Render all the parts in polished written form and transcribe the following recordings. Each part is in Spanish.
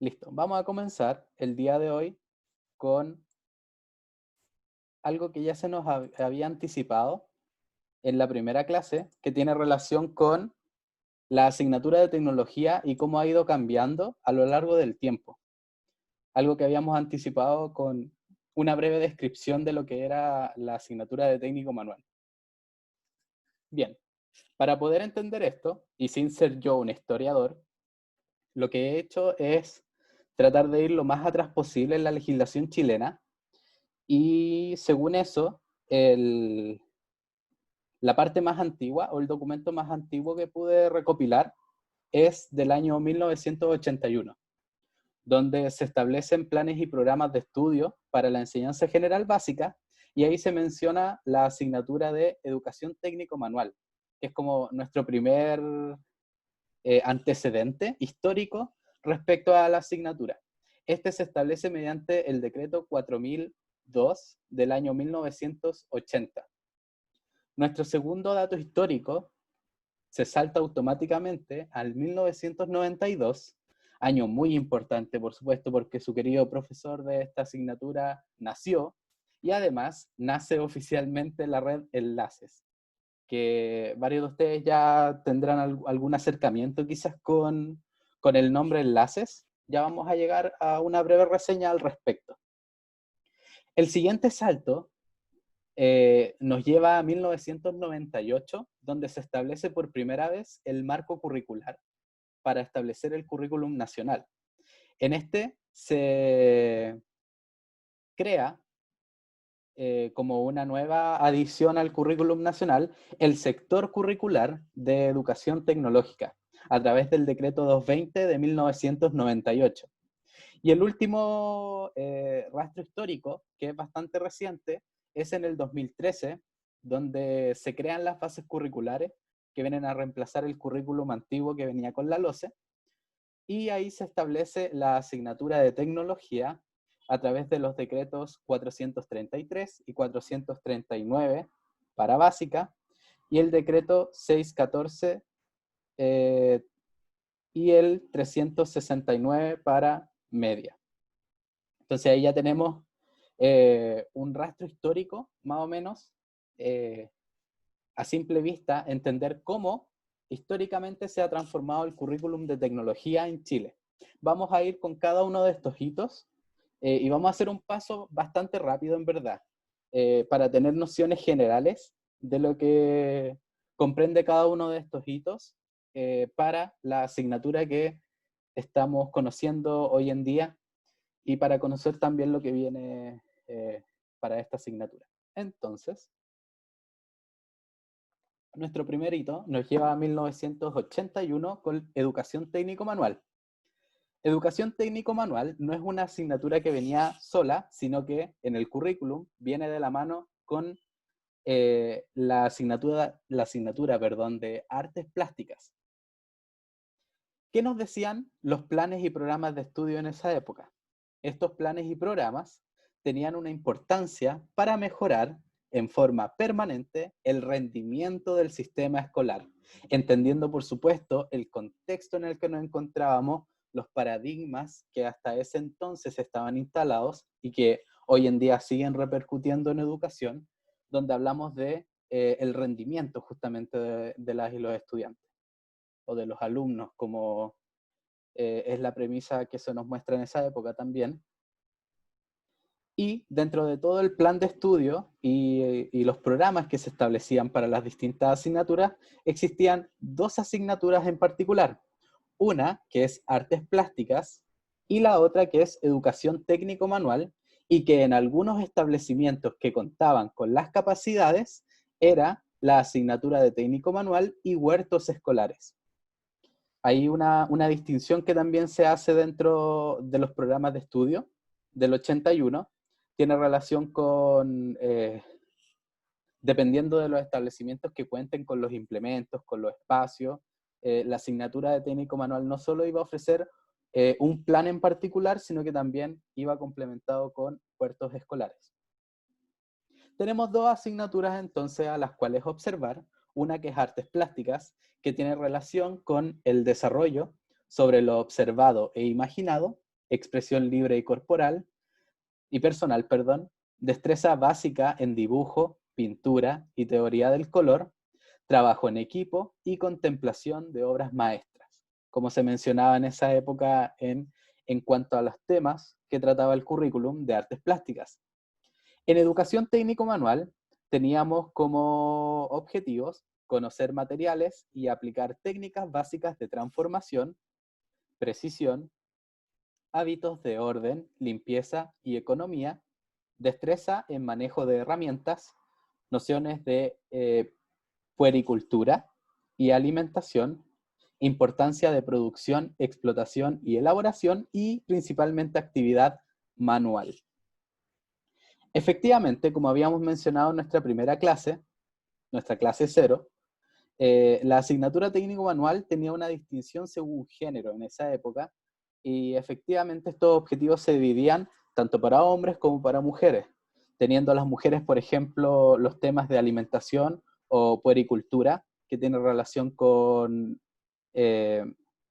Listo, vamos a comenzar el día de hoy con algo que ya se nos había anticipado en la primera clase, que tiene relación con la asignatura de tecnología y cómo ha ido cambiando a lo largo del tiempo. Algo que habíamos anticipado con una breve descripción de lo que era la asignatura de técnico manual. Bien, para poder entender esto, y sin ser yo un historiador, lo que he hecho es tratar de ir lo más atrás posible en la legislación chilena. Y según eso, la parte más antigua o el documento más antiguo que pude recopilar es del año 1981, donde se establecen planes y programas de estudio para la enseñanza general básica, y ahí se menciona la asignatura de educación técnico manual, que es como nuestro primer antecedente histórico respecto a la asignatura. Este se establece mediante el decreto 4002 del año 1980. Nuestro segundo dato histórico se salta automáticamente al 1992, año muy importante, por supuesto, porque su querido profesor de esta asignatura nació, y además nace oficialmente la red Enlaces, que varios de ustedes ya tendrán algún acercamiento quizás con el nombre Enlaces. Ya vamos a llegar a una breve reseña al respecto. El siguiente salto nos lleva a 1998, donde se establece por primera vez el marco curricular para establecer el currículum nacional. En este se crea como una nueva adición al currículum nacional el sector curricular de educación tecnológica a través del decreto 220 de 1998. Y el último rastro histórico, que es bastante reciente, es en el 2013, donde se crean las bases curriculares que vienen a reemplazar el currículum antiguo que venía con la LOCE, y ahí se establece la asignatura de tecnología a través de los decretos 433 y 439 para básica, y el decreto 614 y el 369 para media. Entonces ahí ya tenemos un rastro histórico, más o menos, a simple vista, entender cómo históricamente se ha transformado el currículum de tecnología en Chile. Vamos a ir con cada uno de estos hitos y vamos a hacer un paso bastante rápido, en verdad, para tener nociones generales de lo que comprende cada uno de estos hitos para la asignatura que estamos conociendo hoy en día, y para conocer también lo que viene para esta asignatura. Entonces, nuestro primer hito nos lleva a 1981 con Educación Técnico Manual. Educación Técnico Manual no es una asignatura que venía sola, sino que en el currículum viene de la mano con la asignatura de Artes Plásticas. ¿Qué nos decían los planes y programas de estudio en esa época? Estos planes y programas tenían una importancia para mejorar en forma permanente el rendimiento del sistema escolar, entendiendo por supuesto el contexto en el que nos encontrábamos, los paradigmas que hasta ese entonces estaban instalados y que hoy en día siguen repercutiendo en educación, donde hablamos de el rendimiento justamente de las y los estudiantes, o de los alumnos, como es la premisa que se nos muestra en esa época también. Y dentro de todo el plan de estudio y los programas que se establecían para las distintas asignaturas, existían dos asignaturas en particular. Una que es Artes Plásticas y la otra que es Educación Técnico Manual, y que en algunos establecimientos que contaban con las capacidades era la asignatura de Técnico Manual y huertos escolares. Hay una distinción que también se hace dentro de los programas de estudio del 81, tiene relación con, dependiendo de los establecimientos que cuenten con los implementos, con los espacios, la asignatura de técnico manual no solo iba a ofrecer un plan en particular, sino que también iba complementado con huertos escolares. Tenemos dos asignaturas entonces a las cuales observar. Una que es Artes Plásticas, que tiene relación con el desarrollo sobre lo observado e imaginado, expresión libre y corporal, y personal, perdón, destreza básica en dibujo, pintura y teoría del color, trabajo en equipo y contemplación de obras maestras, como se mencionaba en esa época en cuanto a los temas que trataba el currículum de artes plásticas. En educación técnico-manual teníamos como objetivos conocer materiales y aplicar técnicas básicas de transformación, precisión, hábitos de orden, limpieza y economía, destreza en manejo de herramientas, nociones de puericultura y alimentación, importancia de producción, explotación y elaboración y principalmente actividad manual. Efectivamente, como habíamos mencionado en nuestra primera clase, nuestra clase 0, la asignatura técnico-manual tenía una distinción según género en esa época, y efectivamente estos objetivos se dividían tanto para hombres como para mujeres, teniendo a las mujeres, por ejemplo, los temas de alimentación o puericultura, que tiene relación con eh,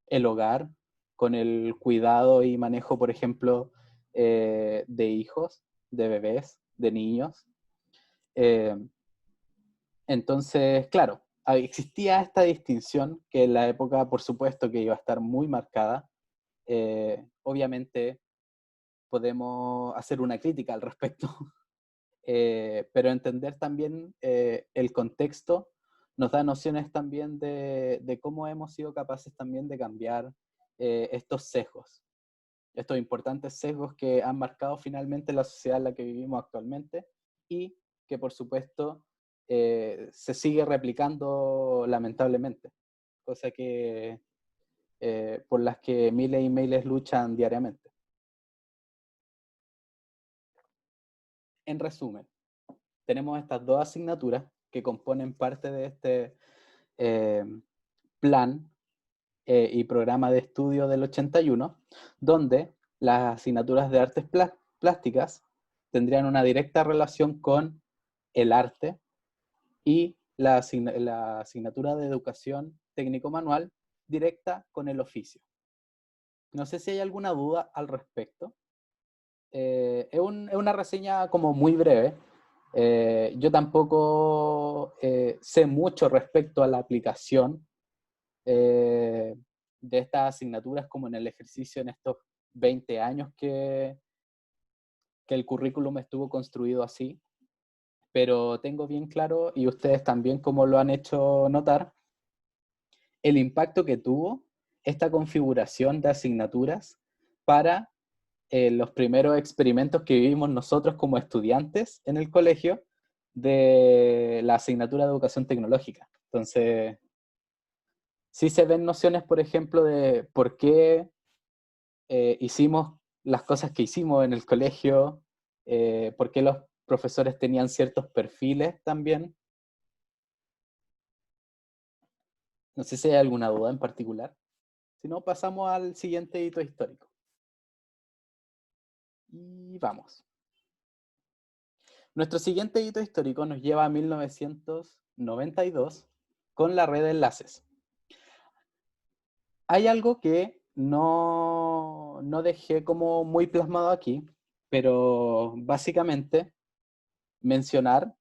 el hogar, con el cuidado y manejo, por ejemplo, de hijos, de bebés, de niños. Eh, entonces, claro, existía esta distinción que en la época, por supuesto, que iba a estar muy marcada. Obviamente podemos hacer una crítica al respecto, pero entender también el contexto nos da nociones también de cómo hemos sido capaces también de cambiar estos sesgos, estos importantes sesgos que han marcado finalmente la sociedad en la que vivimos actualmente y que por supuesto se sigue replicando lamentablemente, cosa que por las que miles y miles luchan diariamente. En resumen, tenemos estas dos asignaturas que componen parte de este eh, plan y programa de estudio del 81, donde las asignaturas de artes plásticas tendrían una directa relación con el arte y la asignatura de educación técnico-manual directa con el oficio. No sé si hay alguna duda al respecto. Es una reseña como muy breve. Yo tampoco sé mucho respecto a la aplicación eh, de estas asignaturas como en el ejercicio en estos 20 años que el currículum estuvo construido así, pero tengo bien claro, y ustedes también como lo han hecho notar, el impacto que tuvo esta configuración de asignaturas para los primeros experimentos que vivimos nosotros como estudiantes en el colegio de la asignatura de educación tecnológica. Entonces, sí se ven nociones, por ejemplo, de por qué hicimos las cosas que hicimos en el colegio, por qué los profesores tenían ciertos perfiles también. No sé si hay alguna duda en particular. Si no, pasamos al siguiente hito histórico. Y vamos. Nuestro siguiente hito histórico nos lleva a 1992 con la red de enlaces. Hay algo que no dejé como muy plasmado aquí, pero básicamente mencionar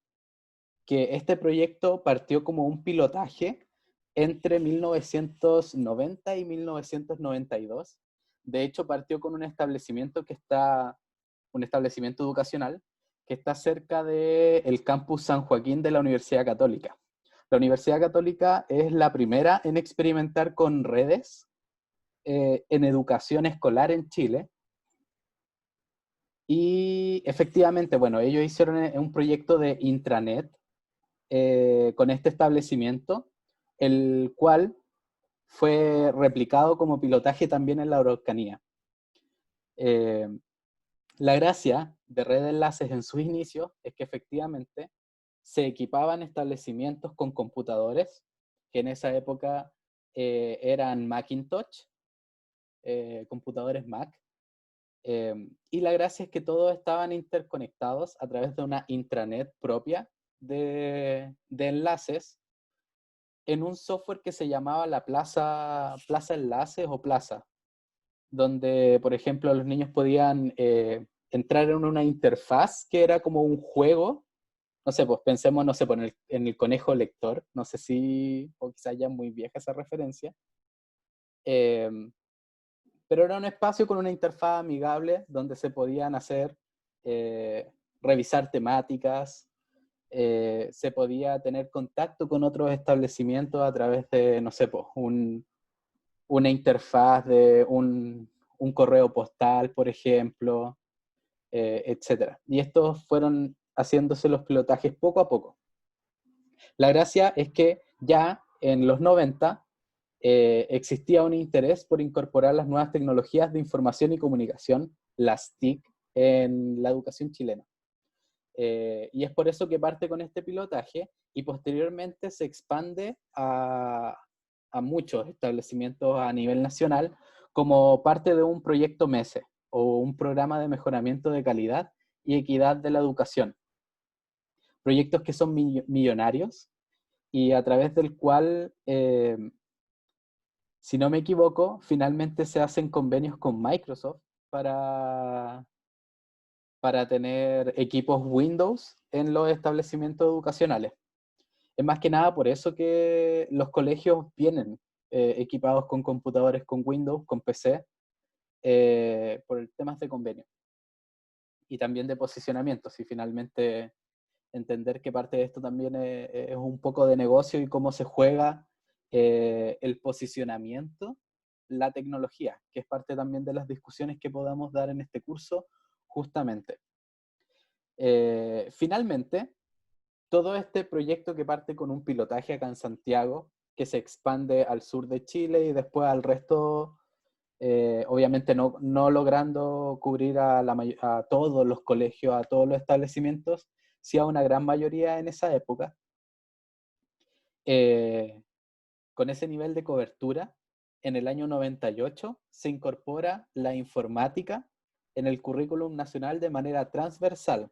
que este proyecto partió como un pilotaje entre 1990 y 1992. De hecho, partió con un establecimiento un establecimiento educacional que está cerca del campus San Joaquín de la Universidad Católica. La Universidad Católica es la primera en experimentar con redes en educación escolar en Chile. Y efectivamente, bueno, ellos hicieron un proyecto de intranet con este establecimiento, el cual fue replicado como pilotaje también en la Araucanía. La gracia de Red de Enlaces en sus inicios es que efectivamente se equipaban establecimientos con computadores, que en esa época eran Macintosh, computadores Mac, y la gracia es que todos estaban interconectados a través de una intranet propia de enlaces en un software que se llamaba la Plaza Enlaces o Plaza. donde, por ejemplo, los niños podían entrar en una interfaz que era como un juego. No sé, pues pensemos, no sé, pues en el conejo lector, no sé si, o quizá ya muy vieja esa referencia, eh, pero era un espacio con una interfaz amigable donde se podían hacer, eh, revisar temáticas, se podía tener contacto con otros establecimientos a través de, no sé, pues, una interfaz de un correo postal, por ejemplo, etc. Y estos fueron haciéndose los pilotajes poco a poco. La gracia es que ya en los 90 existía un interés por incorporar las nuevas tecnologías de información y comunicación, las TIC, en la educación chilena. Y es por eso que parte con este pilotaje y posteriormente se expande a muchos establecimientos a nivel nacional como parte de un proyecto MESE o un programa de mejoramiento de calidad y equidad de la educación. Proyectos que son millonarios y a través del cual, si no me equivoco, finalmente se hacen convenios con Microsoft para, para tener equipos Windows en los establecimientos educacionales. Es más que nada por eso que los colegios vienen equipados con computadores con Windows, con PC, por temas de convenio y también de posicionamiento, si finalmente entender que parte de esto también es un poco de negocio y cómo se juega el posicionamiento, la tecnología, que es parte también de las discusiones que podamos dar en este curso, justamente. Finalmente, todo este proyecto que parte con un pilotaje acá en Santiago, que se expande al sur de Chile y después al resto, obviamente no logrando cubrir a todos los colegios, a todos los establecimientos, sí a una gran mayoría en esa época. Eh, con ese nivel de cobertura, en el año 98 se incorpora la informática en el currículum nacional de manera transversal.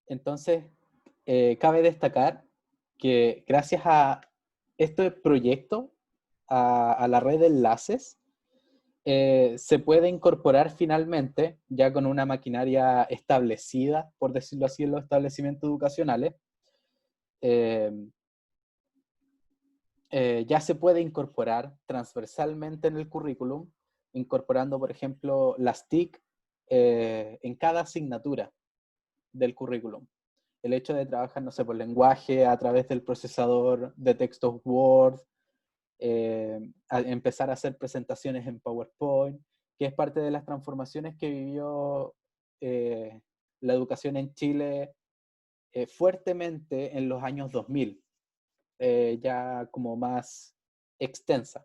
Entonces, cabe destacar que gracias a este proyecto, a la red de enlaces, se puede incorporar finalmente, ya con una maquinaria establecida, por decirlo así, en los establecimientos educacionales, eh, ya se puede incorporar transversalmente en el currículum, incorporando, por ejemplo, las TIC en cada asignatura del currículum. El hecho de trabajar, no sé, por lenguaje a través del procesador de textos Word, empezar a hacer presentaciones en PowerPoint, que es parte de las transformaciones que vivió la educación en Chile fuertemente en los años 2000, ya como más extensa.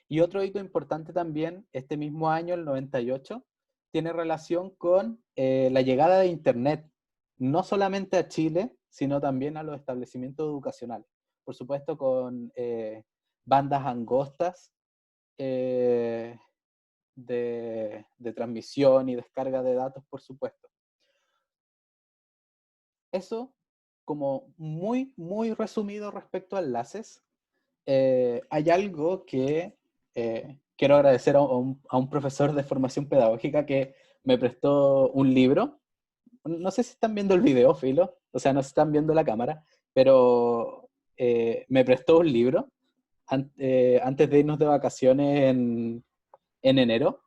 Y otro hito importante también, este mismo año, el 98, tiene relación con la llegada de Internet, no solamente a Chile, sino también a los establecimientos educacionales. Por supuesto, con bandas angostas de transmisión y descarga de datos, por supuesto. Eso como muy, muy resumido respecto a enlaces. Hay algo que quiero agradecer a un profesor de formación pedagógica que me prestó un libro. No sé si están viendo el video, Filo, o sea, no se están viendo la cámara, pero me prestó un libro antes de irnos de vacaciones en enero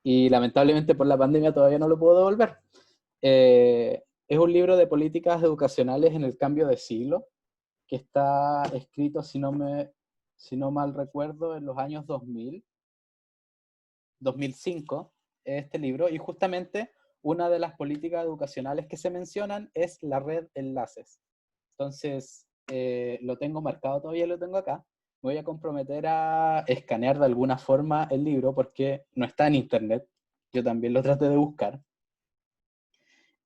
y lamentablemente por la pandemia todavía no lo puedo devolver. Es un libro de políticas educacionales en el cambio de siglo, que está escrito, si no mal recuerdo, en los años 2000, 2005, este libro, y justamente una de las políticas educacionales que se mencionan es la red enlaces. Entonces, lo tengo marcado, todavía lo tengo acá. Me voy a comprometer a escanear de alguna forma el libro porque no está en internet. Yo también lo traté de buscar.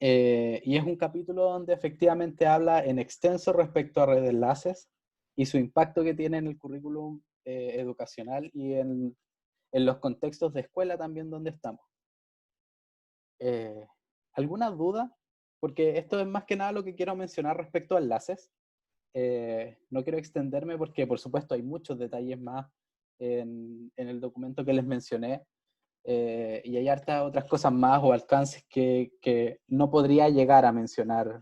Y es un capítulo donde efectivamente habla en extenso respecto a red de enlaces y su impacto que tiene en el currículum educacional y en los contextos de escuela también donde estamos. ¿Alguna duda? Porque esto es más que nada lo que quiero mencionar respecto a enlaces. No quiero extenderme porque, por supuesto, hay muchos detalles más en el documento que les mencioné, y hay hartas otras cosas más o alcances que no podría llegar a mencionar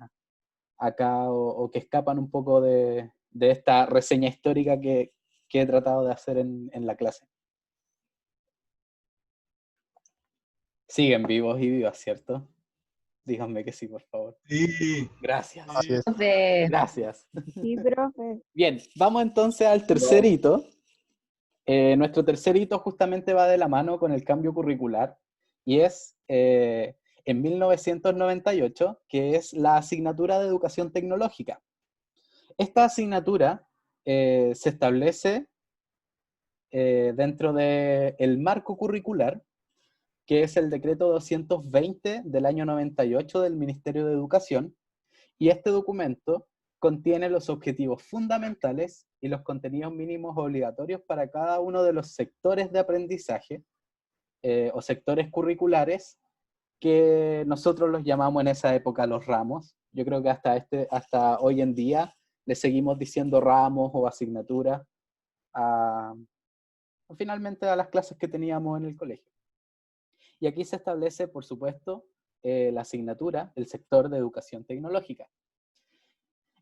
acá o que escapan un poco de esta reseña histórica que he tratado de hacer en la clase. Siguen vivos y vivas, ¿cierto? Díganme que sí, por favor. Sí. Gracias. Así es. Profe. Gracias. Sí, profe. Bien, vamos entonces al tercer hito. Nuestro tercer hito justamente va de la mano con el cambio curricular y es en 1998, que es la asignatura de educación tecnológica. Esta asignatura se establece dentro del marco curricular, que es el decreto 220 del año 98 del Ministerio de Educación, y este documento contiene los objetivos fundamentales y los contenidos mínimos obligatorios para cada uno de los sectores de aprendizaje o sectores curriculares que nosotros los llamamos en esa época los ramos. Yo creo que hasta hoy en día le seguimos diciendo ramos o asignaturas finalmente a las clases que teníamos en el colegio. Y aquí se establece, por supuesto, la asignatura, el sector de educación tecnológica.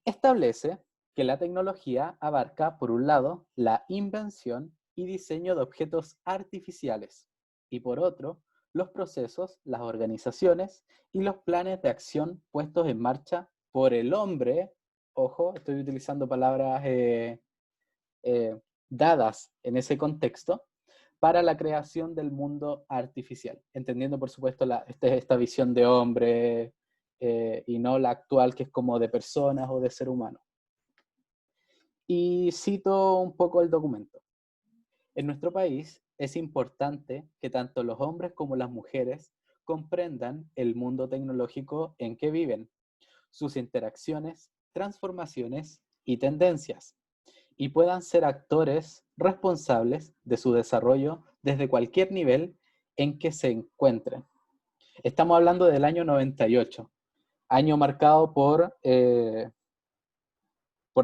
Establece que la tecnología abarca, por un lado, la invención y diseño de objetos artificiales, y por otro, los procesos, las organizaciones y los planes de acción puestos en marcha por el hombre. Ojo, estoy utilizando palabras dadas en ese contexto, para la creación del mundo artificial, entendiendo por supuesto esta visión de hombre y no la actual que es como de personas o de ser humano. Y cito un poco el documento. En nuestro país es importante que tanto los hombres como las mujeres comprendan el mundo tecnológico en que viven, sus interacciones, transformaciones y tendencias, y puedan ser actores responsables de su desarrollo desde cualquier nivel en que se encuentren. Estamos hablando del año 98, año marcado por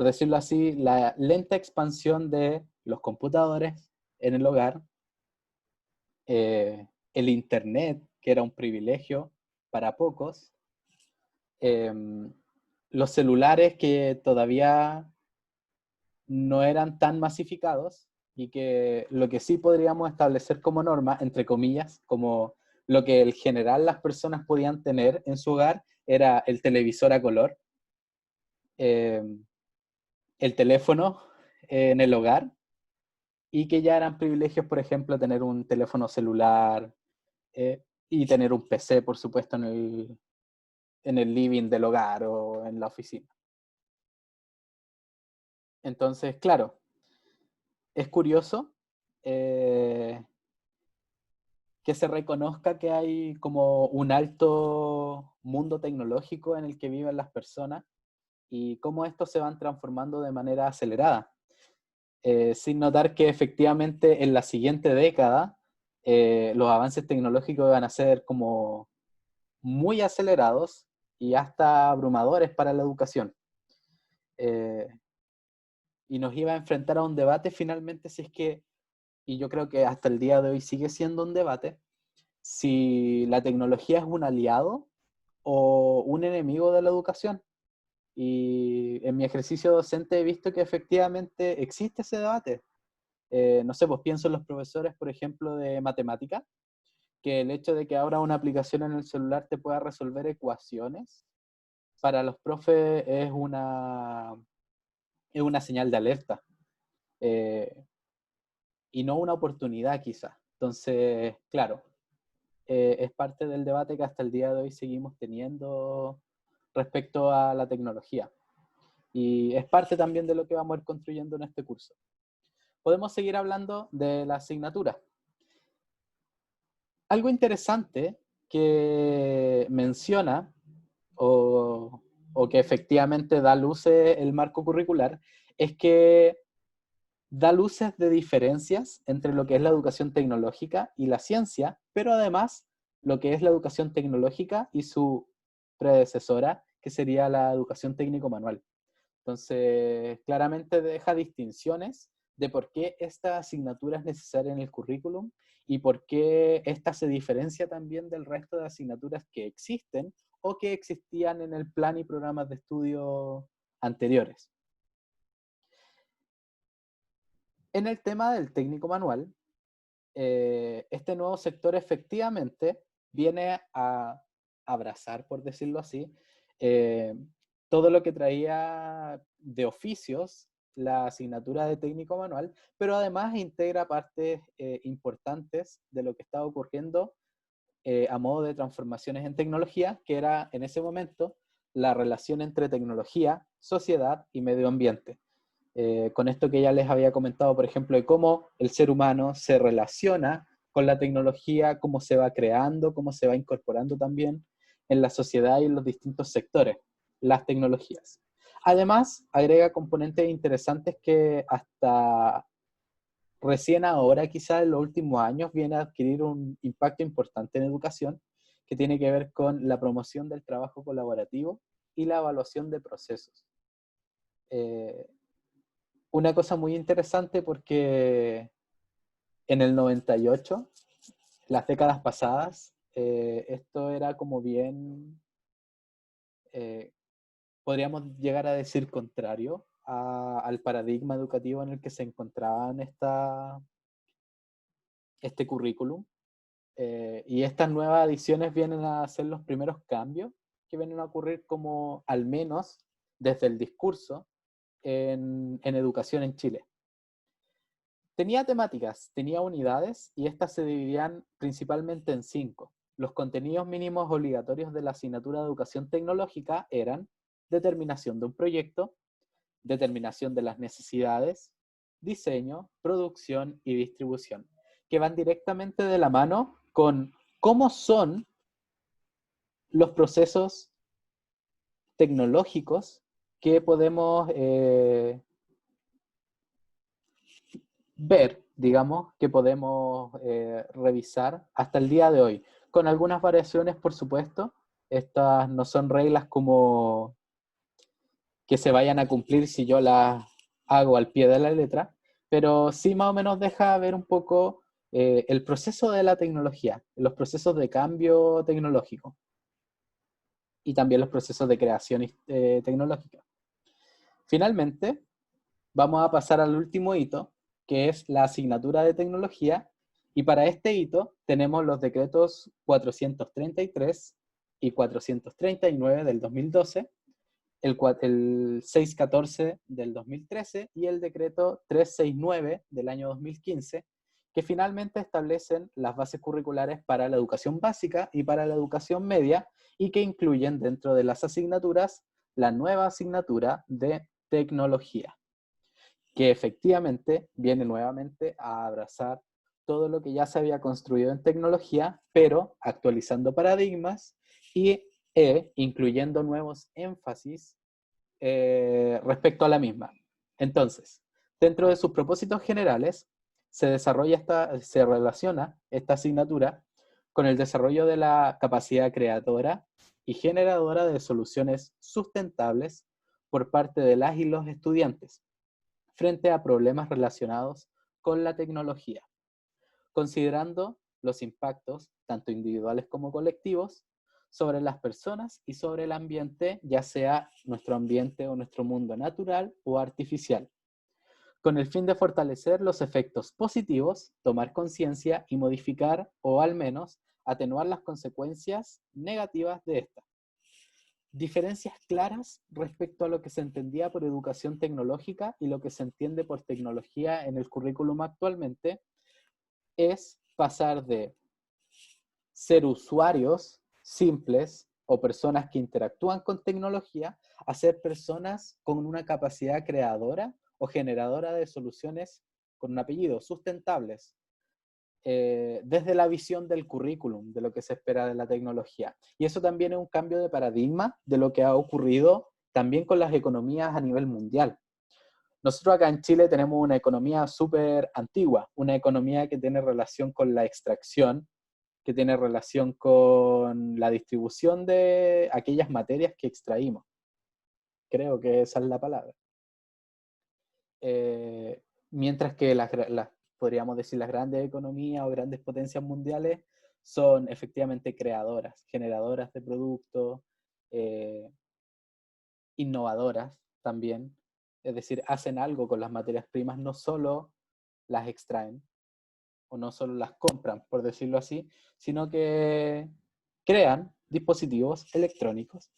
decirlo así, la lenta expansión de los computadores en el hogar, el internet, que era un privilegio para pocos, los celulares que todavía no eran tan masificados y que lo que sí podríamos establecer como norma, entre comillas, como lo que en general las personas podían tener en su hogar, era el televisor a color, el teléfono en el hogar, y que ya eran privilegios, por ejemplo, tener un teléfono celular y tener un PC, por supuesto, en el living del hogar o en la oficina. Entonces, claro, es curioso que se reconozca que hay como un alto mundo tecnológico en el que viven las personas y cómo estos se van transformando de manera acelerada. Sin notar que efectivamente en la siguiente década los avances tecnológicos van a ser como muy acelerados y hasta abrumadores para la educación. Y nos iba a enfrentar a un debate finalmente si es que, y yo creo que hasta el día de hoy sigue siendo un debate, si la tecnología es un aliado o un enemigo de la educación. Y en mi ejercicio docente he visto que efectivamente existe ese debate. No sé, pues pienso en los profesores, por ejemplo, de matemática, que el hecho de que ahora una aplicación en el celular te pueda resolver ecuaciones, para los profes es una señal de alerta. Y no una oportunidad quizás. Entonces, claro, es parte del debate que hasta el día de hoy seguimos teniendo respecto a la tecnología. Y es parte también de lo que vamos a ir construyendo en este curso. Podemos seguir hablando de la asignatura. Algo interesante que menciona o que efectivamente da luces el marco curricular es que da luces de diferencias entre lo que es la educación tecnológica y la ciencia, pero además lo que es la educación tecnológica y su predecesora, que sería la educación técnico-manual. Entonces, claramente deja distinciones de por qué esta asignatura es necesaria en el currículum y por qué esta se diferencia también del resto de asignaturas que existen o que existían en el plan y programas de estudio anteriores. En el tema del técnico manual, este nuevo sector efectivamente viene a abrazar, por decirlo así, eh, todo lo que traía de oficios la asignatura de técnico manual, pero además integra partes importantes de lo que estaba ocurriendo a modo de transformaciones en tecnología, que era en ese momento la relación entre tecnología, sociedad y medio ambiente. Con esto que ya les había comentado, por ejemplo, de cómo el ser humano se relaciona con la tecnología, cómo se va creando, cómo se va incorporando también en la sociedad y en los distintos sectores, las tecnologías. Además, agrega componentes interesantes que hasta recién ahora, quizás en los últimos años, viene a adquirir un impacto importante en educación, que tiene que ver con la promoción del trabajo colaborativo y la evaluación de procesos. Eh, una cosa muy interesante porque en el 98, las décadas pasadas, esto era como bien, eh, podríamos llegar a decir contrario al paradigma educativo en el que se encontraban este currículum. Y estas nuevas adiciones vienen a ser los primeros cambios que vienen a ocurrir como al menos desde el discurso en educación en Chile. Tenía temáticas, tenía unidades y estas se dividían principalmente en 5. Los contenidos mínimos obligatorios de la asignatura de educación tecnológica eran determinación de un proyecto, determinación de las necesidades, diseño, producción y distribución, que van directamente de la mano con cómo son los procesos tecnológicos que podemos ver, digamos, que podemos revisar hasta el día de hoy, con algunas variaciones, por supuesto. Estas no son reglas como que se vayan a cumplir si yo las hago al pie de la letra, pero sí más o menos deja ver un poco el proceso de la tecnología, los procesos de cambio tecnológico y también los procesos de creación tecnológica. Finalmente, vamos a pasar al último hito, que es la asignatura de tecnología, y para este hito tenemos los decretos 433 y 439 del 2012, el 614 del 2013 y el decreto 369 del año 2015, que finalmente establecen las bases curriculares para la educación básica y para la educación media y que incluyen dentro de las asignaturas la nueva asignatura de tecnología, que efectivamente viene nuevamente a abrazar todo lo que ya se había construido en tecnología, pero actualizando paradigmas y incluyendo nuevos énfasis respecto a la misma. Entonces, dentro de sus propósitos generales, se relaciona esta asignatura con el desarrollo de la capacidad creadora y generadora de soluciones sustentables por parte de las y los estudiantes frente a problemas relacionados con la tecnología, considerando los impactos, tanto individuales como colectivos, sobre las personas y sobre el ambiente, ya sea nuestro ambiente o nuestro mundo natural o artificial, con el fin de fortalecer los efectos positivos, tomar conciencia y modificar o al menos atenuar las consecuencias negativas de esta. Diferencias claras respecto a lo que se entendía por educación tecnológica y lo que se entiende por tecnología en el currículum actualmente es pasar de ser usuarios simples o personas que interactúan con tecnología a ser personas con una capacidad creadora o generadora de soluciones con un apellido, sustentables, desde la visión del currículum, de lo que se espera de la tecnología. Y eso también es un cambio de paradigma de lo que ha ocurrido también con las economías a nivel mundial. Nosotros acá en Chile tenemos una economía súper antigua, una economía que tiene relación con la extracción, que tiene relación con la distribución de aquellas materias que extraímos. Creo que esa es la palabra. mientras que podríamos decir las grandes economías o grandes potencias mundiales son efectivamente creadoras, generadoras de productos, innovadoras también, es decir, hacen algo con las materias primas, no solo las extraen o no solo las compran, por decirlo así, sino que crean dispositivos electrónicos,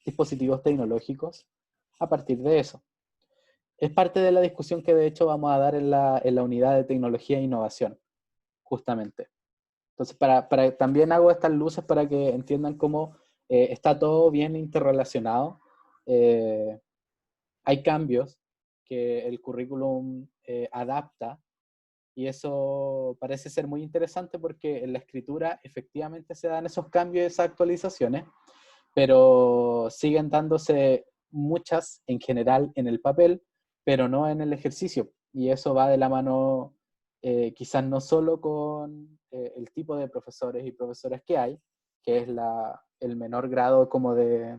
dispositivos tecnológicos a partir de eso. Es parte de la discusión que de hecho vamos a dar en la unidad de tecnología e innovación, justamente. Entonces, también hago estas luces para que entiendan cómo está todo bien interrelacionado. Hay cambios que el currículum adapta y eso parece ser muy interesante porque en la escritura efectivamente se dan esos cambios y esas actualizaciones, pero siguen dándose muchas en general en el papel, pero no en el ejercicio. Y eso va de la mano quizás no solo con el tipo de profesores y profesoras que hay, que es el menor grado como de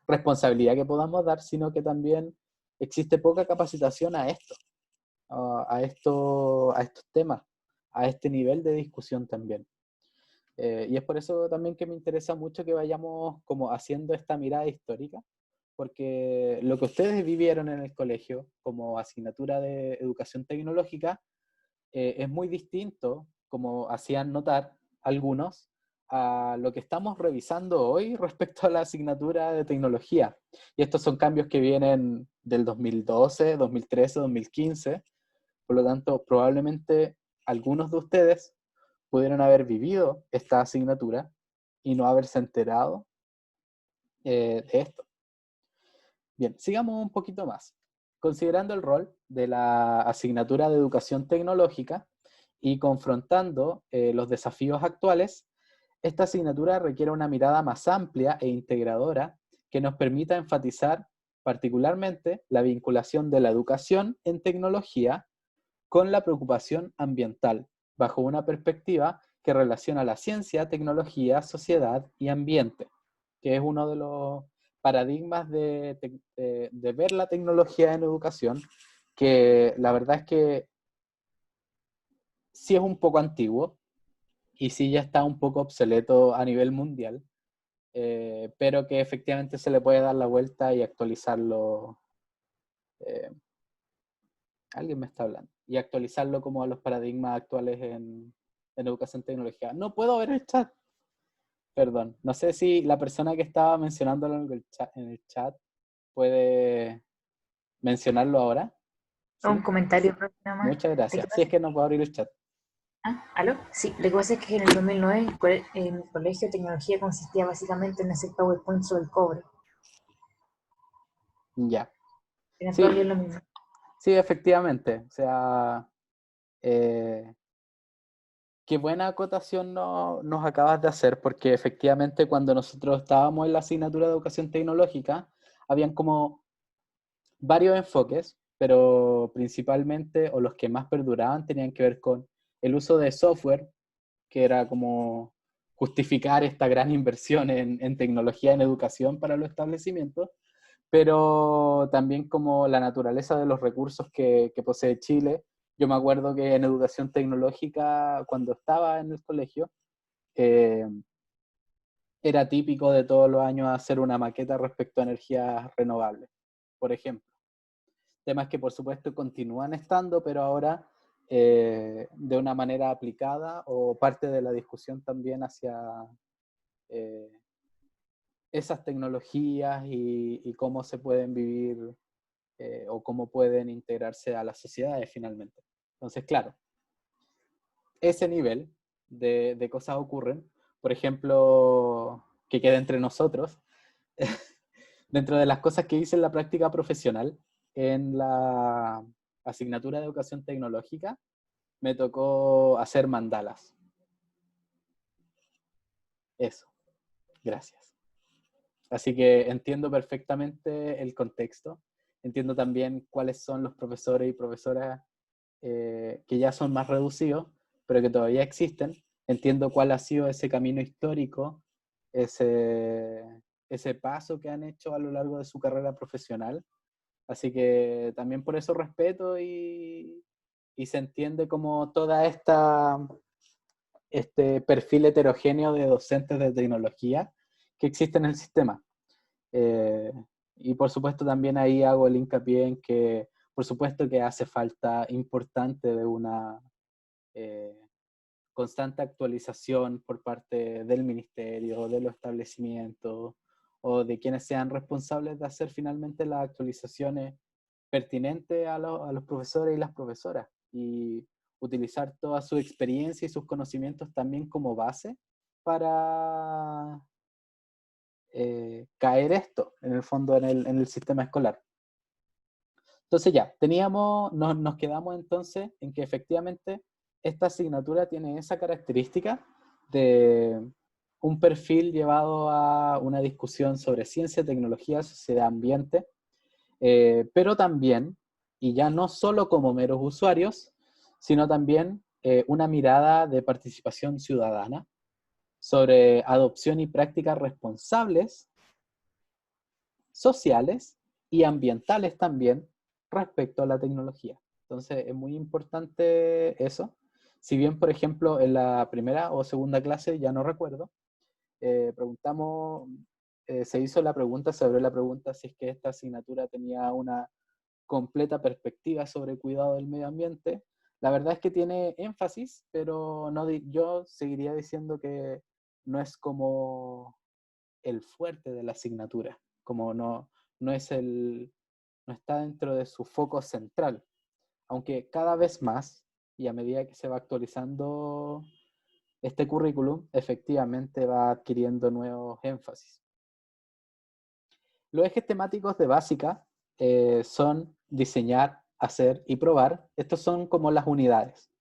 responsabilidad que podamos dar, sino que también existe poca capacitación a esto, a estos temas, a este nivel de discusión también. Y es por eso también que me interesa mucho que vayamos como haciendo esta mirada histórica, porque lo que ustedes vivieron en el colegio como asignatura de educación tecnológica es muy distinto, como hacían notar algunos, a lo que estamos revisando hoy respecto a la asignatura de tecnología. Y estos son cambios que vienen del 2012, 2013, 2015. Por lo tanto, probablemente algunos de ustedes pudieron haber vivido esta asignatura y no haberse enterado de esto. Bien, sigamos un poquito más. Considerando el rol de la asignatura de educación tecnológica y confrontando los desafíos actuales, esta asignatura requiere una mirada más amplia e integradora que nos permita enfatizar particularmente la vinculación de la educación en tecnología con la preocupación ambiental, bajo una perspectiva que relaciona la ciencia, tecnología, sociedad y ambiente, que es uno de los paradigmas de ver la tecnología en educación, que la verdad es que sí es un poco antiguo y sí ya está un poco obsoleto a nivel mundial, pero que efectivamente se le puede dar la vuelta y actualizarlo. eh, Alguien me está hablando. Y actualizarlo como a los paradigmas actuales en educación tecnológica. No puedo ver el chat. Perdón. No sé si la persona que estaba mencionándolo en el chat puede mencionarlo ahora. Un ¿Sí? comentario nada más. Muchas ¿De qué gracias. Sí, es pasa? que no puedo abrir el chat. Ah, ¿aló? Sí, lo que pasa es que en el 2009 en el colegio de tecnología consistía básicamente en hacer PowerPoint sobre el cobre. Ya. En actual es Sí, lo mismo. sí, efectivamente. O sea, eh, qué buena acotación nos acabas de hacer, porque efectivamente cuando nosotros estábamos en la asignatura de educación tecnológica, habían como varios enfoques, pero principalmente, o los que más perduraban, tenían que ver con el uso de software, que era como justificar esta gran inversión en tecnología, en educación para los establecimientos, pero también como la naturaleza de los recursos que posee Chile. Yo me acuerdo que en educación tecnológica, cuando estaba en el colegio, eh, era típico de todos los años hacer una maqueta respecto a energías renovables, por ejemplo. Temas que por supuesto continúan estando, pero ahora de una manera aplicada o parte de la discusión también hacia eh, esas tecnologías y cómo se pueden vivir o cómo pueden integrarse a las sociedades finalmente. Entonces, claro, ese nivel de cosas ocurren, por ejemplo, que quede entre nosotros, dentro de las cosas que hice en la práctica profesional, en la asignatura de educación tecnológica, me tocó hacer mandalas. Eso, gracias. Así que entiendo perfectamente el contexto, entiendo también cuáles son los profesores y profesoras que ya son más reducidos, pero que todavía existen. Entiendo cuál ha sido ese camino histórico, ese paso que han hecho a lo largo de su carrera profesional Así que también por eso respeto y se entiende como toda este perfil heterogéneo de docentes de tecnología que existe en el sistema. Eh, y por supuesto también ahí hago el hincapié en que por supuesto que hace falta importante de una constante actualización por parte del ministerio, de los establecimientos o de quienes sean responsables de hacer finalmente las actualizaciones pertinentes a los profesores y las profesoras y utilizar toda su experiencia y sus conocimientos también como base para caer esto, en el fondo, en el sistema escolar. Entonces ya, nos quedamos entonces en que efectivamente esta asignatura tiene esa característica de un perfil llevado a una discusión sobre ciencia, tecnología, sociedad, ambiente, pero también, y ya no solo como meros usuarios, sino también una mirada de participación ciudadana sobre adopción y prácticas responsables, sociales y ambientales también respecto a la tecnología. Entonces es muy importante eso. Si bien, por ejemplo, en la primera o segunda clase, ya no recuerdo, se hizo la pregunta, se abrió la pregunta si es que esta asignatura tenía una completa perspectiva sobre cuidado del medio ambiente. La verdad es que tiene énfasis, pero no, yo seguiría diciendo que no es como el fuerte de la asignatura, como no es no está dentro de su foco central, aunque cada vez más, y a medida que se va actualizando este currículum, efectivamente va adquiriendo nuevos énfasis. Los ejes temáticos de básica son diseñar, hacer y probar. Estos son como las unidades.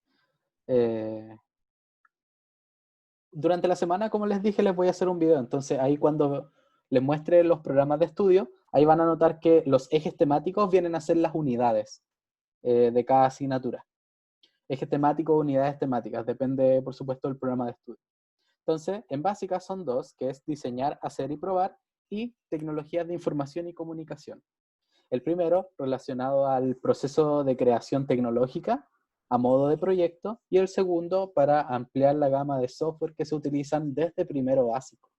Durante la semana, como les dije, les voy a hacer un video. Entonces ahí cuando les muestre los programas de estudio, ahí van a notar que los ejes temáticos vienen a ser las unidades de cada asignatura. Ejes temáticos, unidades temáticas, depende por supuesto del programa de estudio. Entonces, en básica son dos, que es diseñar, hacer y probar, y tecnologías de información y comunicación. El primero, relacionado al proceso de creación tecnológica a modo de proyecto, y el segundo, para ampliar la gama de software que se utilizan desde primero básico.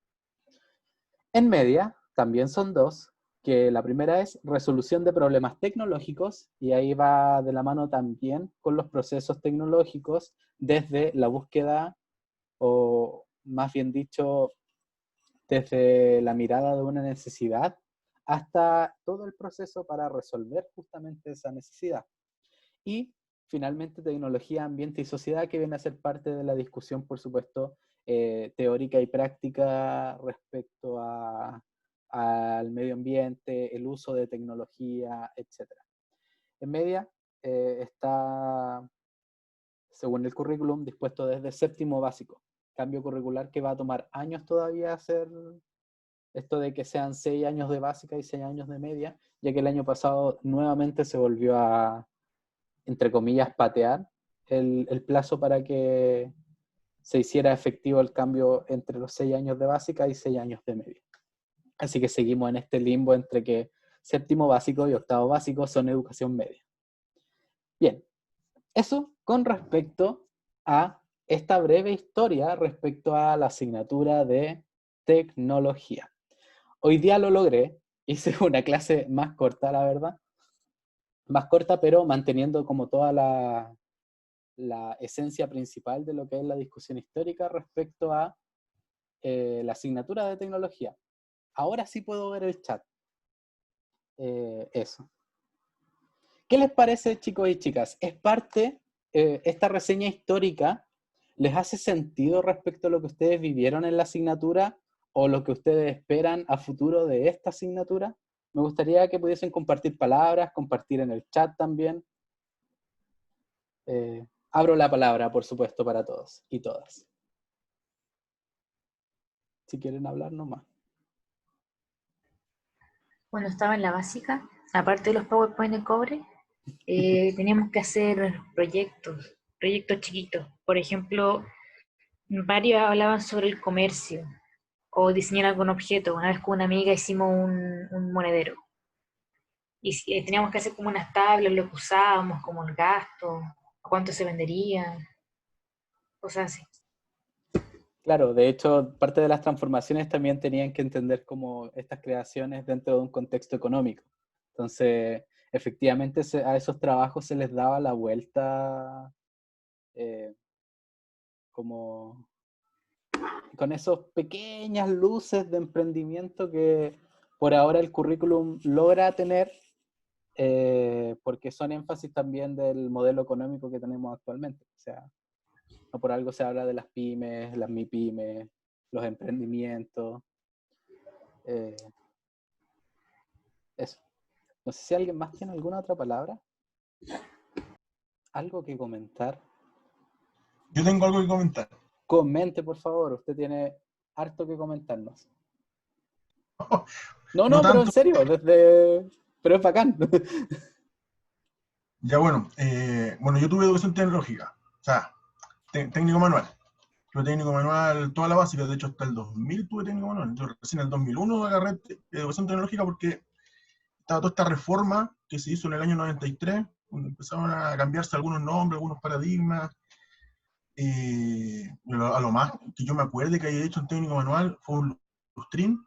En media, también son dos, que la primera es resolución de problemas tecnológicos, y ahí va de la mano también con los procesos tecnológicos desde la búsqueda, o más bien dicho, desde la mirada de una necesidad hasta todo el proceso para resolver justamente esa necesidad. Y finalmente tecnología, ambiente y sociedad, que viene a ser parte de la discusión, por supuesto, teórica y práctica respecto al medio ambiente, el uso de tecnología, etc. En media está, según el currículum, dispuesto desde séptimo básico. Cambio curricular que va a tomar años todavía hacer esto de que sean 6 años de básica y 6 años de media, ya que el año pasado nuevamente se volvió a, entre comillas, patear el plazo para que se hiciera efectivo el cambio entre los 6 años de básica y 6 años de media. Así que seguimos en este limbo entre que séptimo básico y octavo básico son educación media. Bien, eso con respecto a esta breve historia respecto a la asignatura de tecnología. Hoy día lo logré, hice una clase más corta, la verdad, más corta, pero manteniendo como toda la esencia principal de lo que es la discusión histórica respecto a la asignatura de tecnología. Ahora sí puedo ver el chat. Eso. ¿Qué les parece, chicos y chicas? ¿Es parte, esta reseña histórica, les hace sentido respecto a lo que ustedes vivieron en la asignatura o lo que ustedes esperan a futuro de esta asignatura? Me gustaría que pudiesen compartir palabras, compartir en el chat también. Abro la palabra, por supuesto, para todos y todas. Si quieren hablar nomás. Cuando estaba en la básica, aparte de los PowerPoint de cobre, teníamos que hacer proyectos chiquitos. Por ejemplo, varios hablaban sobre el comercio o diseñar algún objeto. Una vez con una amiga hicimos un monedero. Y teníamos que hacer como unas tablas, lo que usábamos, como el gasto, a cuánto se vendería, cosas así. Claro, de hecho, parte de las transformaciones también tenían que entender como estas creaciones dentro de un contexto económico. Entonces, efectivamente, a esos trabajos se les daba la vuelta eh, como con esas pequeñas luces de emprendimiento que por ahora el currículum logra tener, porque son énfasis también del modelo económico que tenemos actualmente. O sea, no por algo se habla de las pymes, las MIPYMES, los emprendimientos. Eh, eso. No sé si alguien más tiene alguna otra palabra. ¿Algo que comentar? Yo tengo algo que comentar. Comente, por favor. Usted tiene harto que comentarnos. No, No pero en tanto. serio, pero es bacán. Ya bueno, yo tuve educación tecnológica, o sea, técnico manual. Tuve técnico manual toda la básica, de hecho hasta el 2000 tuve técnico manual. Yo recién en el 2001 agarré educación tecnológica porque estaba toda esta reforma que se hizo en el año 93, donde empezaron a cambiarse algunos nombres, algunos paradigmas. A lo más que yo me acuerde que haya hecho un técnico manual fue un lustrín,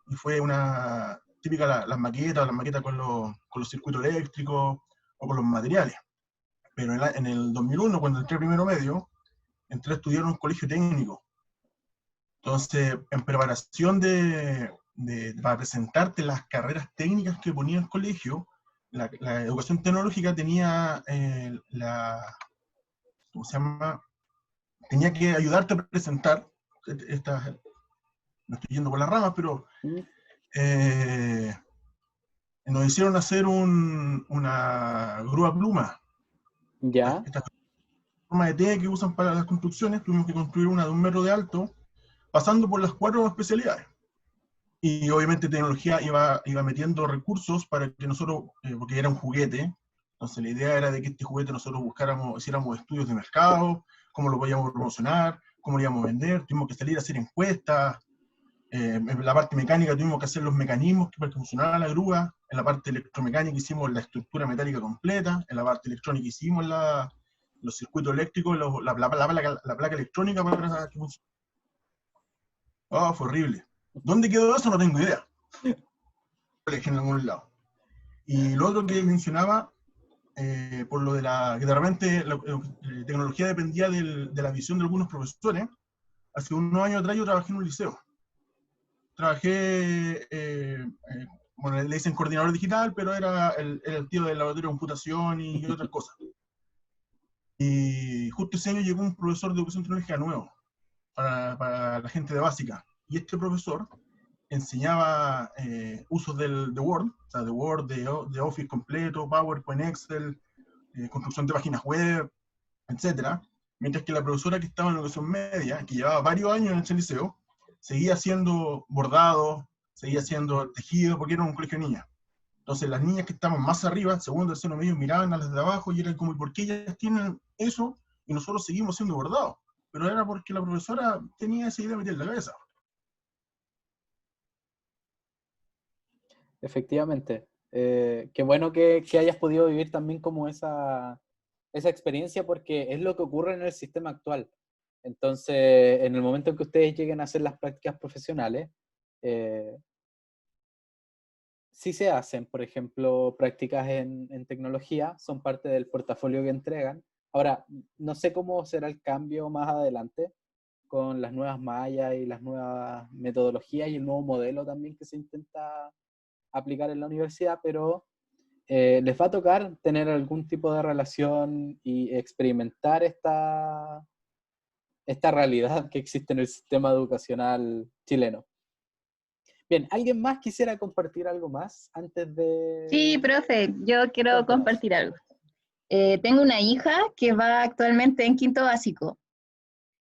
y fue una típica las maquetas con los circuitos eléctricos o con los materiales. Pero en el 2001, cuando entré primero medio, entré a estudiar en un colegio técnico. Entonces, en preparación para presentarte las carreras técnicas que ponía el colegio, la educación tecnológica tenía ¿cómo se llama? Tenía que ayudarte a presentar estas, no estoy yendo por las ramas, pero eh, nos hicieron hacer una grúa pluma. Ya. Esta forma de T que usan para las construcciones, tuvimos que construir una de 1 metro de alto, pasando por las 4 especialidades. Y obviamente tecnología iba metiendo recursos para que nosotros, porque era un juguete, entonces la idea era de que este juguete nosotros hiciéramos estudios de mercado, cómo lo podíamos promocionar, cómo lo íbamos a vender, tuvimos que salir a hacer encuestas. En la parte mecánica tuvimos que hacer los mecanismos para que funcionara la grúa. En la parte electromecánica hicimos la estructura metálica completa. En la parte electrónica hicimos los circuitos eléctricos, la placa electrónica para que funcione. Oh, fue horrible. ¿Dónde quedó eso? No tengo idea. En algún lado. Y lo otro que mencionaba, por lo que de repente la tecnología dependía de la visión de algunos profesores. Hace unos años atrás yo trabajé en un liceo. Trabajé, bueno, le dicen coordinador digital, pero era el tío del laboratorio de computación y otras cosas. Y justo ese año llegó un profesor de educación tecnológica nuevo para la gente de básica. Y este profesor enseñaba usos de Word, o sea, de Word, de Office completo, PowerPoint, Excel, construcción de páginas web, etcétera. Mientras que la profesora que estaba en educación media, que llevaba varios años en ese liceo, seguía haciendo bordado, seguía haciendo tejido, porque era un colegio de niñas. Entonces las niñas que estaban más arriba, segundo, tercero, medio, miraban a las de abajo y eran como, ¿por qué ellas tienen eso y nosotros seguimos haciendo bordado? Pero era porque la profesora tenía esa idea metida en la cabeza. Efectivamente. Qué bueno que hayas podido vivir también como esa experiencia, porque es lo que ocurre en el sistema actual. Entonces, en el momento en que ustedes lleguen a hacer las prácticas profesionales, sí se hacen, por ejemplo, prácticas en tecnología, son parte del portafolio que entregan. Ahora, no sé cómo será el cambio más adelante con las nuevas mallas y las nuevas metodologías y el nuevo modelo también que se intenta aplicar en la universidad, pero les va a tocar tener algún tipo de relación y experimentar esta realidad que existe en el sistema educacional chileno. Bien, ¿alguien más quisiera compartir algo más antes de...? Sí, profe, yo quiero Cuéntanos. compartir algo. Tengo una hija que va actualmente en quinto básico.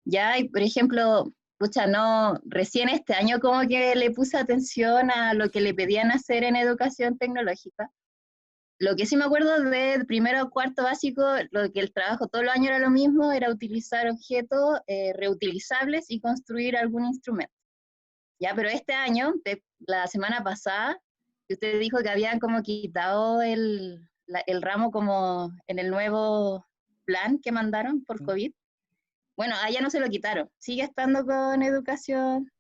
Ya, y por ejemplo, pucha, no, recién este año como que le puse atención a lo que le pedían hacer en educación tecnológica. Lo que sí me acuerdo de primero a cuarto básico, lo que el trabajo todo el año era lo mismo, era utilizar objetos reutilizables y construir algún instrumento. Ya, pero este año, la semana pasada, Usted dijo que habían como quitado el ramo como en el nuevo plan que mandaron por COVID. Bueno, allá no se lo quitaron, sigue estando con educación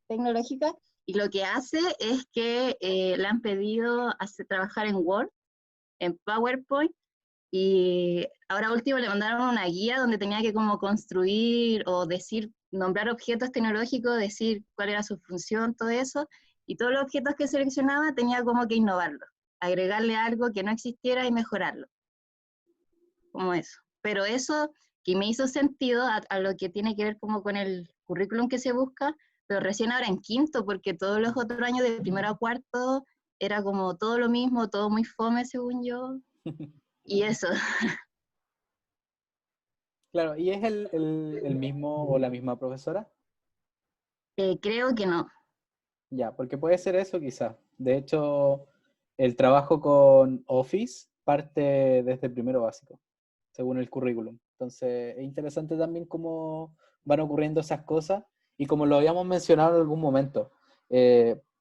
tecnológica, y lo que hace es que le han pedido trabajar en Word, en PowerPoint, y ahora último le mandaron una guía donde tenía que como construir o decir, nombrar objetos tecnológicos, decir cuál era su función, todo eso, y todos los objetos que seleccionaba tenía como que innovarlo, agregarle algo que no existiera y mejorarlo, como eso. Pero eso que me hizo sentido a lo que tiene que ver como con el currículum que se busca, pero recién ahora en quinto, porque todos los otros años de primero a cuarto era como todo lo mismo, todo muy fome según yo, y eso. Claro, ¿y es el mismo o la misma profesora? Creo que no. Ya, porque puede ser eso quizás. De hecho, el trabajo con Office parte desde primero básico, según el currículum. Entonces, es interesante también cómo van ocurriendo esas cosas y como lo habíamos mencionado en algún momento,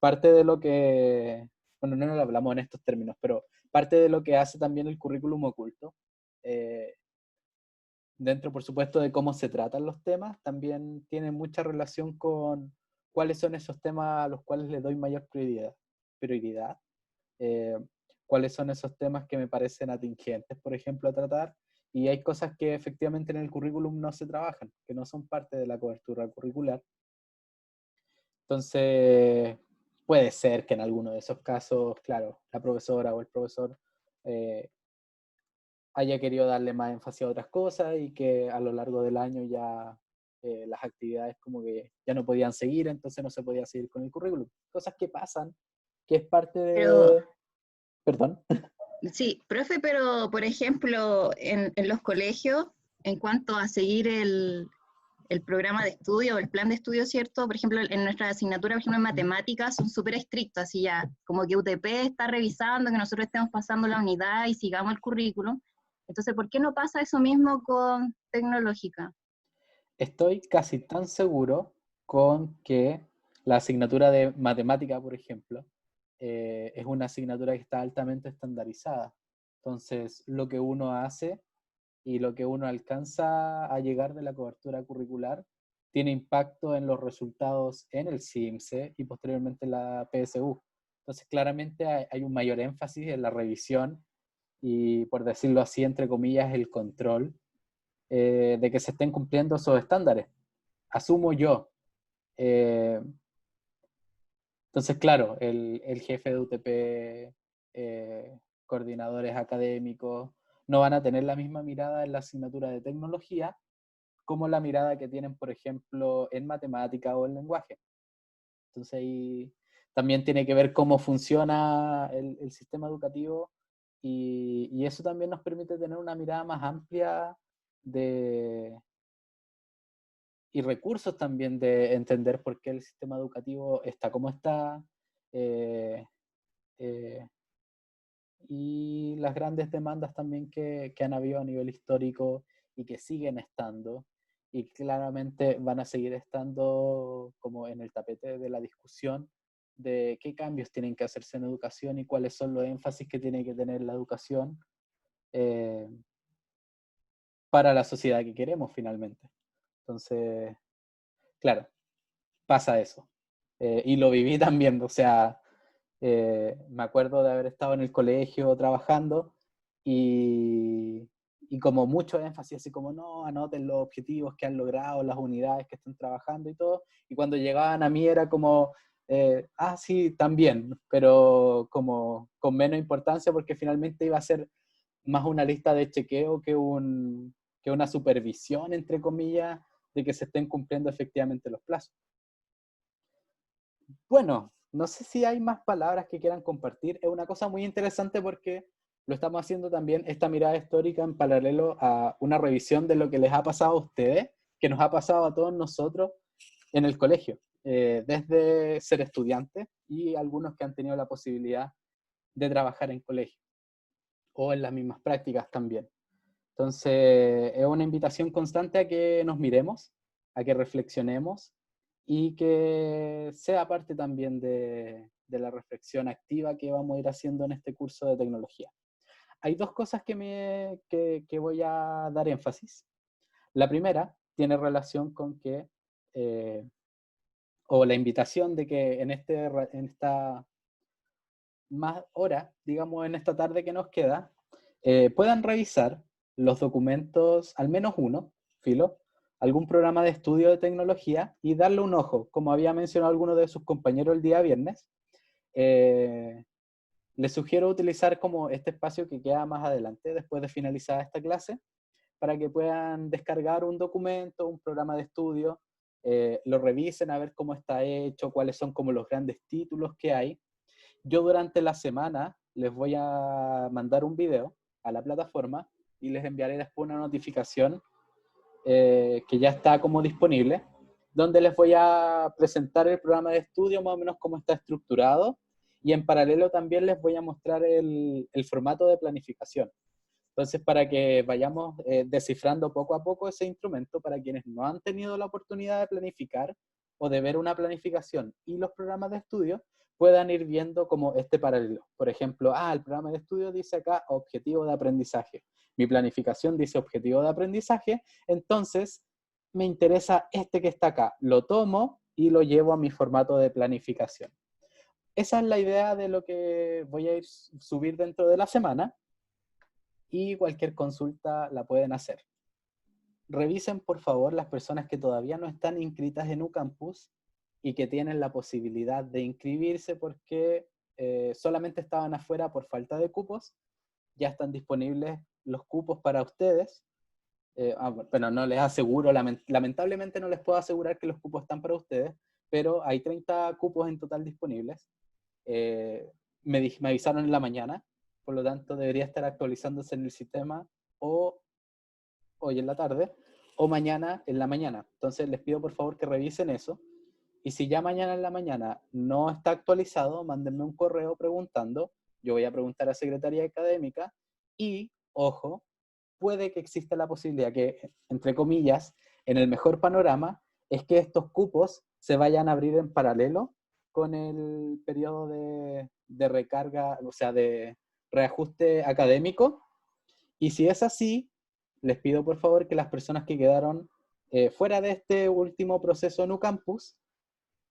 parte de lo que, bueno, no lo hablamos en estos términos, pero parte de lo que hace también el currículum oculto, dentro, por supuesto, de cómo se tratan los temas, también tiene mucha relación con cuáles son esos temas a los cuales le doy mayor prioridad, eh, cuáles son esos temas que me parecen atingentes, por ejemplo, a tratar, y hay cosas que efectivamente en el currículum no se trabajan, que no son parte de la cobertura curricular. Entonces, puede ser que en alguno de esos casos, claro, la profesora o el profesor haya querido darle más énfasis a otras cosas y que a lo largo del año ya las actividades como que ya no podían seguir, entonces no se podía seguir con el currículum. Cosas que pasan, que es parte Pero, de... Perdón. sí, profe, pero por ejemplo, en los colegios, en cuanto a seguir el programa de estudio o el plan de estudio, ¿cierto? Por ejemplo, en nuestra asignatura, por ejemplo, en matemáticas, son súper estrictos, así ya, como que UTP está revisando que nosotros estemos pasando la unidad y sigamos el currículum. Entonces, ¿por qué no pasa eso mismo con tecnológica? Estoy casi tan seguro con que la asignatura de matemática, por ejemplo, es una asignatura que está altamente estandarizada. Entonces, lo que uno hace y lo que uno alcanza a llegar de la cobertura curricular tiene impacto en los resultados en el CIMSE y posteriormente en la PSU. Entonces, claramente hay un mayor énfasis en la revisión y, por decirlo así, entre comillas, el control de que se estén cumpliendo esos estándares. Asumo yo. Eh, entonces, claro, el jefe de UTP, coordinadores académicos, no van a tener la misma mirada en la asignatura de tecnología como la mirada que tienen, por ejemplo, en matemática o en lenguaje. Entonces ahí también tiene que ver cómo funciona el sistema educativo y eso también nos permite tener una mirada más amplia de, y recursos también de entender por qué el sistema educativo está como está, eh, eh, y las grandes demandas también que han habido a nivel histórico y que siguen estando, y claramente van a seguir estando como en el tapete de la discusión de qué cambios tienen que hacerse en educación y cuáles son los énfasis que tiene que tener la educación eh, para la sociedad que queremos finalmente. Entonces, claro, pasa eso. Y lo viví también, o sea, me acuerdo de haber estado en el colegio trabajando y como mucho énfasis, así como no, anoten los objetivos que han logrado, las unidades que están trabajando y todo, y cuando llegaban a mí era como, sí, también, pero como con menos importancia porque finalmente iba a ser más una lista de chequeo que una supervisión, entre comillas, de que se estén cumpliendo efectivamente los plazos. Bueno, no sé si hay más palabras que quieran compartir. Es una cosa muy interesante porque lo estamos haciendo también, esta mirada histórica en paralelo a una revisión de lo que les ha pasado a ustedes, que nos ha pasado a todos nosotros en el colegio, desde ser estudiantes y algunos que han tenido la posibilidad de trabajar en colegio o en las mismas prácticas también. Entonces, es una invitación constante a que nos miremos, a que reflexionemos y que sea parte también de la reflexión activa que vamos a ir haciendo en este curso de tecnología. Hay dos cosas que voy a dar énfasis. La primera tiene relación con que, o la invitación de que en esta más hora, digamos en esta tarde que nos queda, puedan revisar los documentos, al menos uno, filo, algún programa de estudio de tecnología y darle un ojo, como había mencionado alguno de sus compañeros el día viernes. Les sugiero utilizar como este espacio que queda más adelante, después de finalizar esta clase, para que puedan descargar un documento, un programa de estudio, lo revisen a ver cómo está hecho, cuáles son como los grandes títulos que hay. Yo durante la semana les voy a mandar un video a la plataforma y les enviaré después una notificación que ya está como disponible, donde les voy a presentar el programa de estudio, más o menos cómo está estructurado, y en paralelo también les voy a mostrar el formato de planificación. Entonces, para que vayamos descifrando poco a poco ese instrumento, para quienes no han tenido la oportunidad de planificar o de ver una planificación y los programas de estudio, puedan ir viendo como este paralelo. Por ejemplo, el programa de estudio dice acá objetivo de aprendizaje. Mi planificación dice objetivo de aprendizaje, entonces me interesa este que está acá. Lo tomo y lo llevo a mi formato de planificación. Esa es la idea de lo que voy a ir subir dentro de la semana. Y cualquier consulta la pueden hacer. Revisen, por favor, las personas que todavía no están inscritas en UCampus y que tienen la posibilidad de inscribirse porque solamente estaban afuera por falta de cupos. Ya están disponibles los cupos para ustedes. Bueno, no les aseguro, lamentablemente no les puedo asegurar que los cupos están para ustedes, pero hay 30 cupos en total disponibles. Me avisaron en la mañana. Por lo tanto, debería estar actualizándose en el sistema o hoy en la tarde o mañana en la mañana. Entonces, les pido por favor que revisen eso. Y si ya mañana en la mañana no está actualizado, mándenme un correo preguntando. Yo voy a preguntar a Secretaría Académica y, ojo, puede que exista la posibilidad que, entre comillas, en el mejor panorama, es que estos cupos se vayan a abrir en paralelo con el periodo de recarga, o sea, de reajuste académico. Y si es así, les pido por favor que las personas que quedaron fuera de este último proceso en UCampus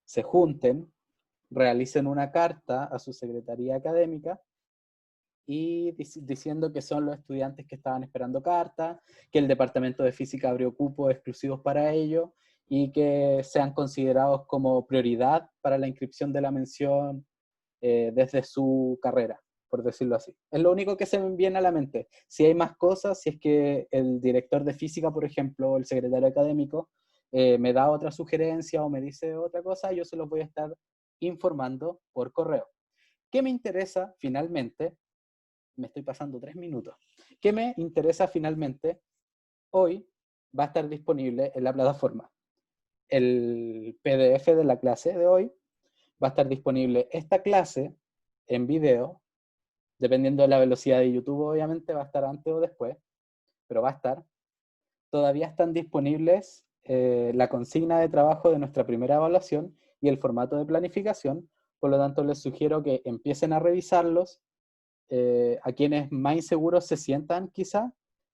se junten, realicen una carta a su secretaría académica y diciendo que son los estudiantes que estaban esperando carta, que el departamento de física abrió cupos exclusivos para ello y que sean considerados como prioridad para la inscripción de la mención desde su carrera, por decirlo así. Es lo único que se me viene a la mente. Si hay más cosas, si es que el director de física, por ejemplo, o el secretario académico, me da otra sugerencia o me dice otra cosa, yo se los voy a estar informando por correo. ¿Qué me interesa finalmente? Me estoy pasando 3 minutos. ¿Qué me interesa finalmente? Hoy va a estar disponible en la plataforma el PDF de la clase de hoy. Va a estar disponible esta clase en video, dependiendo de la velocidad de YouTube, obviamente va a estar antes o después, pero va a estar. Todavía están disponibles la consigna de trabajo de nuestra primera evaluación y el formato de planificación, por lo tanto les sugiero que empiecen a revisarlos. A quienes más inseguros se sientan quizá,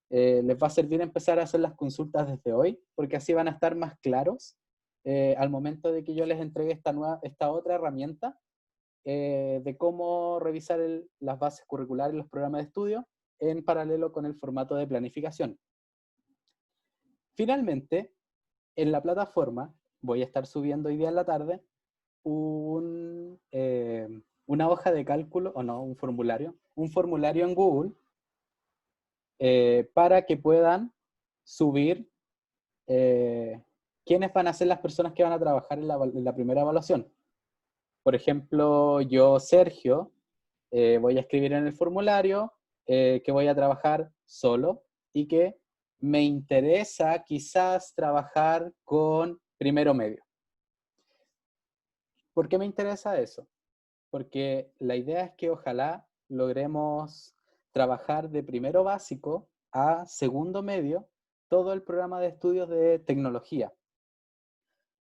les va a servir empezar a hacer las consultas desde hoy, porque así van a estar más claros al momento de que yo les entregue esta otra herramienta de cómo revisar las bases curriculares y los programas de estudio en paralelo con el formato de planificación. Finalmente, en la plataforma voy a estar subiendo hoy día en la tarde una hoja de cálculo, o no, un formulario en Google para que puedan subir quiénes van a ser las personas que van a trabajar en la primera evaluación. Por ejemplo, yo, Sergio, voy a escribir en el formulario que voy a trabajar solo y que me interesa quizás trabajar con primero medio. ¿Por qué me interesa eso? Porque la idea es que ojalá logremos trabajar de primero básico a segundo medio todo el programa de estudios de tecnología.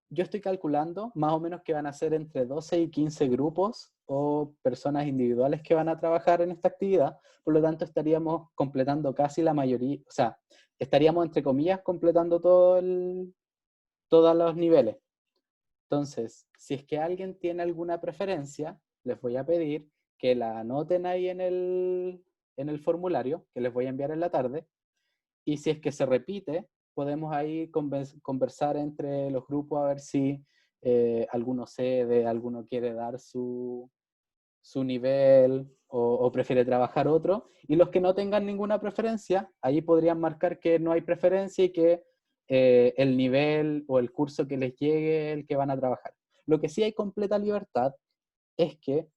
Yo estoy calculando más o menos que van a ser entre 12 y 15 grupos o personas individuales que van a trabajar en esta actividad, por lo tanto estaríamos completando casi la mayoría, o sea, estaríamos entre comillas completando todos los niveles. Entonces, si es que alguien tiene alguna preferencia, les voy a pedir que la anoten ahí en el formulario, que les voy a enviar en la tarde, y si es que se repite, podemos ahí conversar entre los grupos a ver si alguno cede, alguno quiere dar su nivel o prefiere trabajar otro, y los que no tengan ninguna preferencia, ahí podrían marcar que no hay preferencia y que el nivel o el curso que les llegue es el que van a trabajar. Lo que sí hay completa libertad es que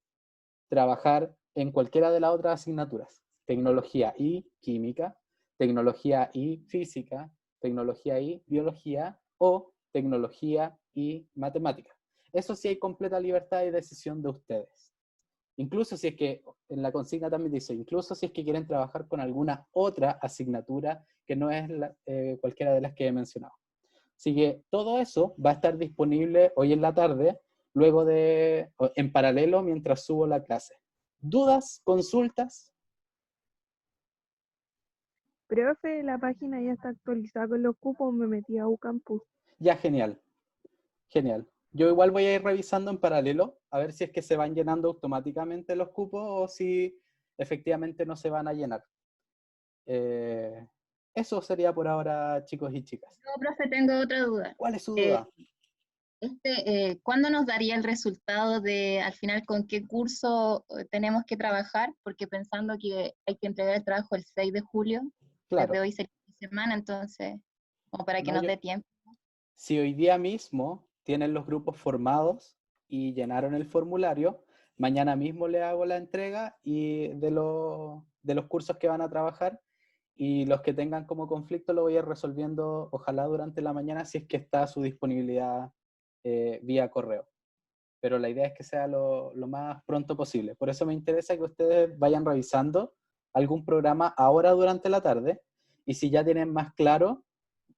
trabajar en cualquiera de las otras asignaturas, tecnología y química, tecnología y física, tecnología y biología o tecnología y matemática. Eso sí hay completa libertad y decisión de ustedes. Incluso si es que, en la consigna también dice, incluso si es que quieren trabajar con alguna otra asignatura que no es cualquiera de las que he mencionado. Así que todo eso va a estar disponible hoy en la tarde, luego en paralelo mientras subo la clase. ¿Dudas? ¿Consultas? Profe, la página ya está actualizada con los cupos, me metí a UCampus. Ya, genial. Genial. Yo igual voy a ir revisando en paralelo, a ver si es que se van llenando automáticamente los cupos o si efectivamente no se van a llenar. Eso sería por ahora, chicos y chicas. No, profe, tengo otra duda. ¿Cuál es su duda? ¿Cuándo nos daría el resultado de, al final, con qué curso tenemos que trabajar? Porque pensando que hay que entregar el trabajo el 6 de julio, Claro. desde hoy sería semana, entonces, como para que nos dé tiempo. Si hoy día mismo tienen los grupos formados y llenaron el formulario, mañana mismo le hago la entrega y de los cursos que van a trabajar, y los que tengan como conflicto lo voy a ir resolviendo, ojalá durante la mañana, si es que está a su disponibilidad vía correo. Pero la idea es que sea lo más pronto posible. Por eso me interesa que ustedes vayan revisando algún programa ahora durante la tarde, y si ya tienen más claro,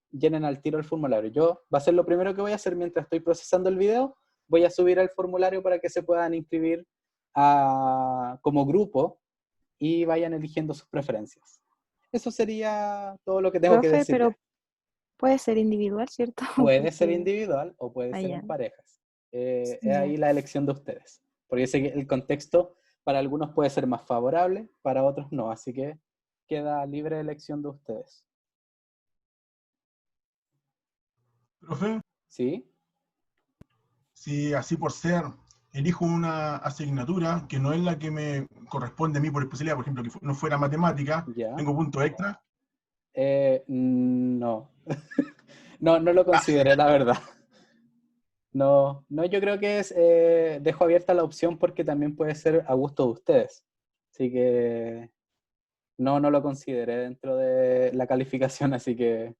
llenen al tiro el formulario. Va a ser lo primero que voy a hacer mientras estoy procesando el video. Voy a subir el formulario para que se puedan inscribir como grupo y vayan eligiendo sus preferencias. Eso sería todo lo que tengo que Profe, decir. pero puede ser individual, ¿cierto? Puede ser Porque- individual o puede ser ya. en parejas. Es Ya. ahí la elección de ustedes. Porque sé que el contexto para algunos puede ser más favorable, para otros no. Así que queda libre elección de ustedes. Profe, ¿Sí? si así por ser elijo una asignatura que no es la que me corresponde a mí por especialidad, por ejemplo, que no fuera matemática, Ya. ¿tengo punto extra? No. No lo consideré, la verdad. No, yo creo que dejo abierta la opción porque también puede ser a gusto de ustedes. Así que no lo consideré dentro de la calificación, así que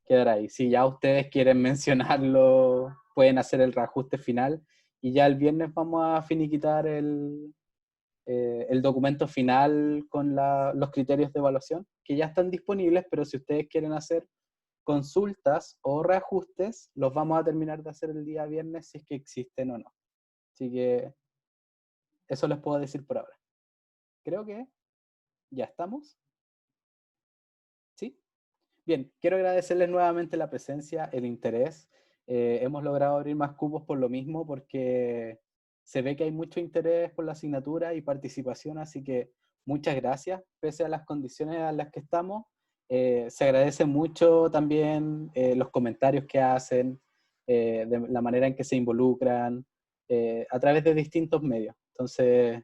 quedará ahí. Si ya ustedes quieren mencionarlo, pueden hacer el reajuste final y ya el viernes vamos a finiquitar el documento final con los criterios de evaluación, que ya están disponibles, pero si ustedes quieren hacer consultas o reajustes, los vamos a terminar de hacer el día viernes si es que existen o no. Así que eso les puedo decir por ahora. Creo que ya estamos. ¿Sí? Bien, quiero agradecerles nuevamente la presencia, el interés. Hemos logrado abrir más cupos por lo mismo, porque se ve que hay mucho interés por la asignatura y participación, así que muchas gracias, pese a las condiciones en las que estamos. Se agradece mucho también los comentarios que hacen, de la manera en que se involucran, a través de distintos medios. Entonces,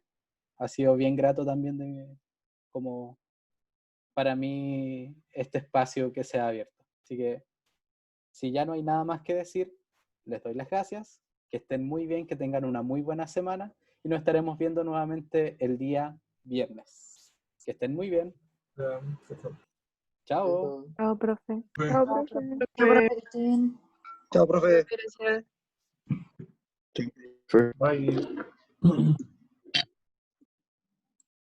ha sido bien grato también como para mí este espacio que se ha abierto. Así que, si ya no hay nada más que decir, les doy las gracias, que estén muy bien, que tengan una muy buena semana y nos estaremos viendo nuevamente el día viernes. Que estén muy bien. Chao. Chao, profe. Profe. Chao, Chao, profe. profe, que esté bien. Chao, profe. Gracias. Bye.